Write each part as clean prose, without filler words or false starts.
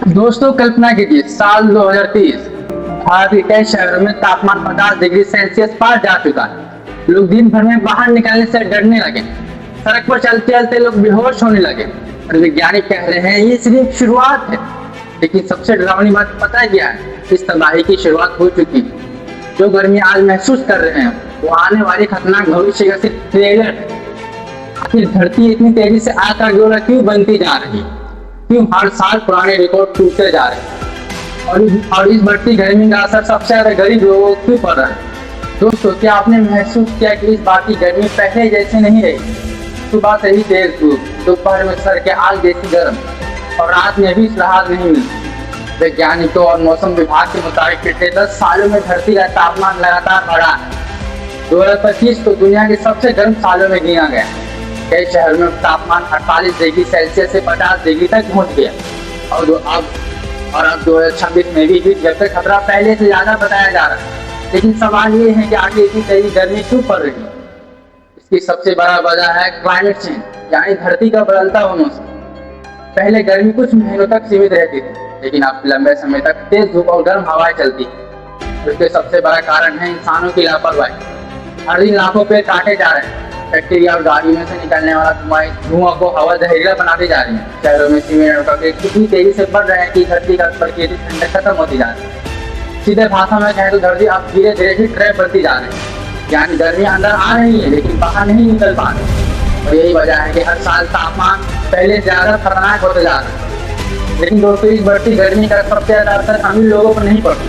दोस्तों कल्पना कीजिए, साल 2030 भारत के कई शहरों में तापमान 50 डिग्री सेल्सियस पार जा चुका है। लोग दिन भर में बाहर निकलने से डरने लगे, सड़क पर चलते चलते लोग बेहोश होने लगे। और वैज्ञानिक कह रहे हैं ये सिर्फ शुरुआत है। लेकिन सबसे डरावनी बात पता है क्या है? इस तबाही की शुरुआत हो चुकी है। जो गर्मी आज महसूस कर रहे हैं वो आने वाली खतरनाक भविष्य का सिर्फ ट्रेलर है। आखिर धरती इतनी तेजी से आग का गोला क्यों बनती जा रही है? क्यों हर साल पुराने रिकॉर्ड टूटते जा रहे हैं? और इस बढ़ती गर्मी का असर सबसे ज्यादा गरीब लोगों को क्यों पड़ रहा है? दोस्तों, क्या आपने महसूस किया कि इस बार की गर्मी पहले जैसी नहीं रही? सुबह से ही तेज धूप, दोपहर में सर के आग जैसी गर्म और रात में भी राहत नहीं मिलती। वैज्ञानिकों और मौसम विभाग के मुताबिक पिछले 10 सालों में धरती का तापमान लगातार बढ़ा है। 2025 को दुनिया के सबसे गर्म सालों में गिना गया। कई शहरों में तापमान 48 डिग्री सेल्सियस से 50 डिग्री तक पहुंच गया। और अब 2026 में भी जब तक खतरा पहले से ज्यादा बताया जा रहा है। लेकिन सवाल ये है कि आगे इतनी तेजी गर्मी क्यों पड़ रही है? इसकी सबसे बड़ा वजह है क्लाइमेट चेंज, यानी धरती का बदलता हुआ मौसम। पहले गर्मी कुछ महीनों तक सीमित रहती थी, लेकिन अब लंबे समय तक तेज धूप और गर्म हवाएं चलती है। इसके सबसे बड़ा कारण है इंसानों की लापरवाही। हर दिन लाखों पेड़ काटे जा रहे हैं। फैक्ट्री और गाड़ियों में से निकलने वाला धुआं को हवा जहरीला बनाती जा रही है। शहरों में सीमेंट और कंक्रीट इतनी तेजी से बढ़ रहे हैं कि धरती का प्रकृतिक ठंडक खत्म होती जा रही है। सीधे भाषा में कहें तो धरती अब धीरे धीरे ही ट्रैप बढ़ती जा रही है। यानी गर्मी अंदर आ रही है लेकिन बाहर नहीं निकल पा रही। और यही वजह है कि हर साल तापमान पहले से ज्यादा खतरनाक होते जा रहा है। लेकिन दोस्तों, इस बढ़ती गर्मी का सबसे ज्यादा असर अमीर लोगों पर नहीं पड़ती।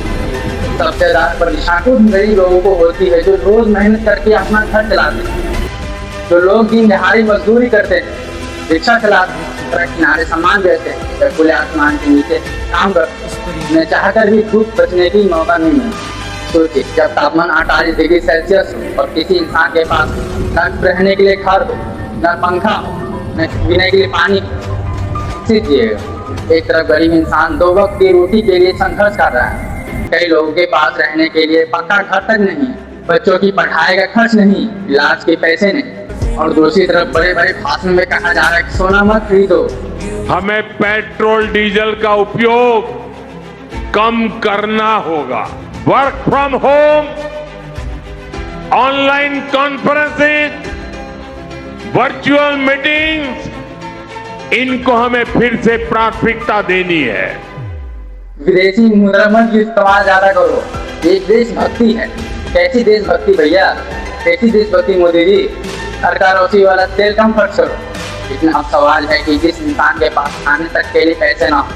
सबसे ज्यादा परेशानी उन गरीब लोगों को होती है जो रोज मेहनत करके अपना घर चलाते हैं। जो लोग दिन दिहाड़ी मजदूरी करते हैं, रिक्शा चलाते हैं, सड़क किनारे सामान बेचते हैं, खुले आसमान के नीचे काम करते हैं, उन्हें चाहकर भी धूप बचने की मौका नहीं मिलता। सोचिए, जब तापमान 48 डिग्री सेल्सियस हो और किसी इंसान के पास न रहने के लिए घर हो, न पंखा हो, न पीने के लिए पानी, सीखिएगा। एक तरफ गरीब इंसान 2 वक्त की रोटी के लिए संघर्ष कर रहा है। कई लोगों के पास रहने के लिए पक्का घर तक नहीं, बच्चों की पढ़ाई का खर्च नहीं, इलाज के पैसे नहीं। और दूसरी तरफ बड़े बड़े भाषण में कहा जा रहा है कि सोना मत खरीदो। हमें पेट्रोल डीजल का उपयोग कम करना होगा। Work from home, online conferencing, virtual meetings, इनको हमें फिर से प्राथमिकता देनी है। विदेशी मुद्रा मत इस्तेमाल ज्यादा करो। ये देशभक्ति है। कैसी देशभक्ति भैया? कैसी देशभक्ति मोदी जी? सरकार वाला तेल कम खर्च करो। लेकिन अब सवाल है कि जिस इंसान के पास खाने तक के लिए पैसे ना हो,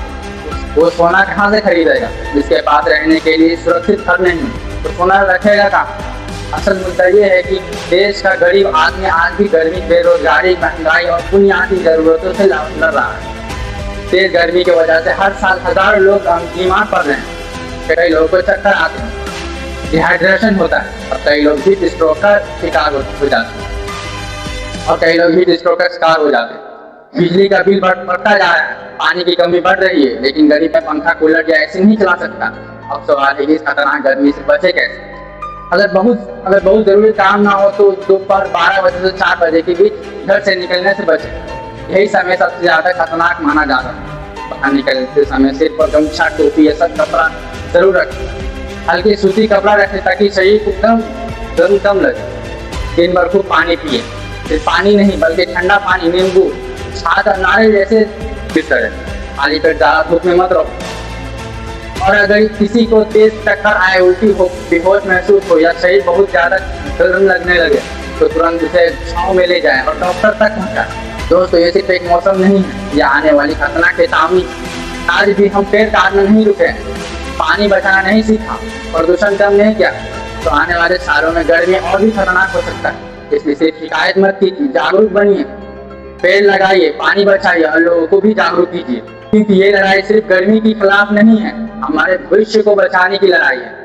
वो सोना कहाँ से खरीदेगा? जिसके पास रहने के लिए सुरक्षित घर नहीं, तो सोना रखेगा कहाँ? असल मुद्दा ये है कि देश का गरीब आदमी आज भी गर्मी, बेरोजगारी, महंगाई और बुनियादी जरूरतों से लड़ रहा है। तेज गर्मी की वजह से हर साल हजारों लोग बीमार पड़ रहे हैं। कई लोगों को चक्कर आते हैं, डिहाइड्रेशन होता है और कई लोग हीट स्ट्रोक का शिकार हो जाते हैं। बिजली का बिल बढ़ता जा रहा है, पानी की कमी बढ़ रही है, लेकिन गरीब में पंखा, कूलर या ऐसे नहीं चला सकता। अब सवाल है कि इस खतरनाक गर्मी से बचे कैसे? अगर बहुत जरूरी काम ना हो तो दोपहर 12 बजे से 4 बजे के बीच घर से निकलने से बचे। यही समय सबसे ज्यादा खतरनाक माना जाता है। बाहर निकलते समय सिर पर गमछा, टोपी ये सब कपड़ा जरूर रखें। हल्की सूती कपड़ा रखें ताकि शरीर को कम लगे। दिन भर खूब पानी पिए। सिर्फ पानी नहीं बल्कि ठंडा पानी, नींबू, छाछ और नारियल जैसे करें। खाली पेट ज्यादा धूप में मत रहो। और अगर किसी को तेज चक्कर आए, उल्टी हो, बेहोश महसूस हो या शरीर बहुत ज्यादा गर्म लगने लगे तो तुरंत उसे छांव में ले जाएं और डॉक्टर तक पहुंचाएं। दोस्तों, ये सिर्फ एक मौसम नहीं है, यह आने वाली खतरनाक चेतावनी। आज भी हम पेड़ काटना नहीं रुके, पानी बचाना नहीं सीखा, प्रदूषण कम नहीं किया, तो आने वाले सालों में गर्मी और भी खतरनाक हो सकता है। इसलिए सिर्फ शिकायत मत कीजिए, जागरूक बनिए, पेड़ लगाइए, पानी बचाइए और लोगों को भी जागरूक कीजिए। क्योंकि ये लड़ाई सिर्फ गर्मी के खिलाफ नहीं है, हमारे भविष्य को बचाने की लड़ाई है।